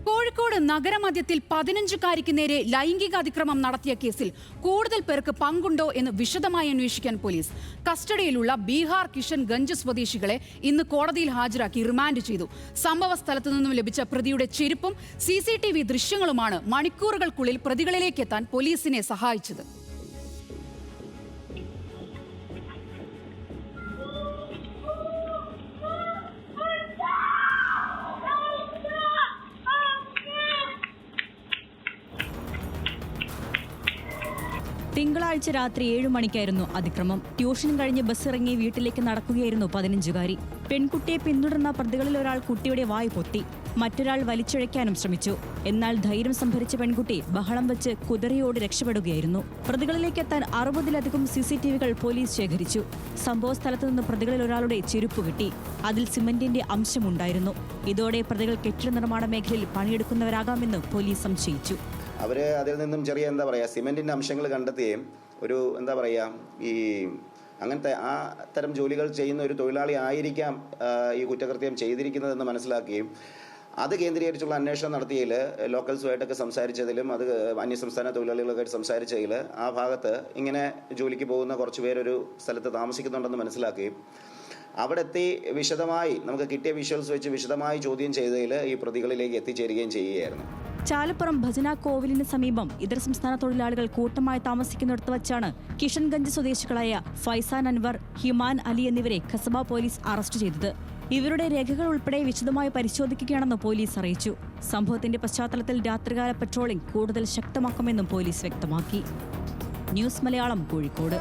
കോഴിക്കോട് നഗരമധ്യത്തിൽ 15-കാരിക്ക് നേരെ ലൈംഗിക അതിക്രമം നടത്തിയ കേസിൽ കൂടുതൽ പേർക്ക് പങ്കുണ്ടോ എന്ന് വിശദമായി അന്വേഷിക്കാൻ പോലീസ്. കസ്റ്റഡിയിലുള്ള ബീഹാർ കിഷൻഗഞ്ച് സ്വദേശികളെ ഇന്ന് കോടതിയിൽ ഹാജരാക്കി റിമാൻഡ് ചെയ്തു. സംഭവ സ്ഥലത്തു നിന്നും ലഭിച്ച പ്രതിയുടെ ചെരുപ്പും CCTV ദൃശ്യങ്ങളുമാണ് മണിക്കൂറുകൾക്കുള്ളിൽ പ്രതികളിലേക്ക് എത്താൻ പോലീസിനെ സഹായിച്ചത്. തിങ്കളാഴ്ച രാത്രി 7 മണിക്കായിരുന്നു അതിക്രമം. ട്യൂഷൻ കഴിഞ്ഞ് ബസ് ഇറങ്ങി വീട്ടിലേക്ക് നടക്കുകയായിരുന്നു 15-കാരി. പെൺകുട്ടിയെ പിന്തുടർന്ന പ്രതികളിൽ ഒരാൾ കുട്ടിയുടെ വായ് പൊത്തി, മറ്റൊരാൾ വലിച്ചിഴയ്ക്കാനും ശ്രമിച്ചു. എന്നാൽ ധൈര്യം സംഭരിച്ച പെൺകുട്ടി ബഹളം വെച്ച് കുതിരയോട് രക്ഷപ്പെടുകയായിരുന്നു. പ്രതികളിലേക്ക് എത്താൻ 60-ലധികം CCTVകൾ പോലീസ് ശേഖരിച്ചു. സംഭവ സ്ഥലത്തു നിന്ന് പ്രതികളിൽ ഒരാളുടെ ചെരുപ്പ് കിട്ടി. അതിൽ സിമന്റിന്റെ അംശമുണ്ടായിരുന്നു. ഇതോടെ പ്രതികൾ കെട്ടിട നിർമ്മാണ മേഖലയിൽ പണിയെടുക്കുന്നവരാകാമെന്ന് പോലീസ് സംശയിച്ചു. അവർ അതിൽ നിന്നും ചെറിയ സിമെൻറ്റിൻ്റെ അംശങ്ങൾ കണ്ടെത്തുകയും ഈ അങ്ങനത്തെ ആ തരം ജോലികൾ ചെയ്യുന്ന ഒരു തൊഴിലാളി ആയിരിക്കാം ഈ കുറ്റകൃത്യം ചെയ്തിരിക്കുന്നതെന്ന് മനസ്സിലാക്കുകയും അത് കേന്ദ്രീകരിച്ചുള്ള അന്വേഷണം നടത്തിയതിൽ ലോക്കൽസുമായിട്ടൊക്കെ സംസാരിച്ചതിലും അത് അന്യസംസ്ഥാന തൊഴിലാളികളൊക്കെ സംസാരിച്ചതിൽ ആ ഭാഗത്ത് ഇങ്ങനെ ജോലിക്ക് പോകുന്ന കുറച്ച് പേരൊരു സ്ഥലത്ത് താമസിക്കുന്നുണ്ടെന്ന് മനസ്സിലാക്കുകയും അവിടെ എത്തി വിശദമായി നമുക്ക് കിട്ടിയ വിഷ്വൽസ് വെച്ച് വിശദമായി ചോദ്യം ചെയ്തതിൽ ഈ പ്രതികളിലേക്ക് എത്തിച്ചേരുകയും ചെയ്യുകയായിരുന്നു. ചാലപ്പുറം ഭജന കോവിലിന് സമീപം ഇതര സംസ്ഥാന തൊഴിലാളികൾ കൂട്ടമായി താമസിക്കുന്നിടത്ത് വച്ചാണ് കിഷൻഗഞ്ച് സ്വദേശികളായ ഫൈസാൻ അൻവർ, ഹിമാൻ അലി എന്നിവരെ ഖസബ പോലീസ് അറസ്റ്റ് ചെയ്തത്. ഇവരുടെ രേഖകൾ ഉൾപ്പെടെ വിശദമായി പരിശോധിക്കുകയാണെന്ന് പോലീസ് അറിയിച്ചു. സംഭവത്തിന്റെ പശ്ചാത്തലത്തിൽ രാത്രികാല പട്രോളിംഗ് കൂടുതൽ ശക്തമാക്കുമെന്നും പോലീസ് വ്യക്തമാക്കി. ന്യൂസ് മലയാളം, കോഴിക്കോട്.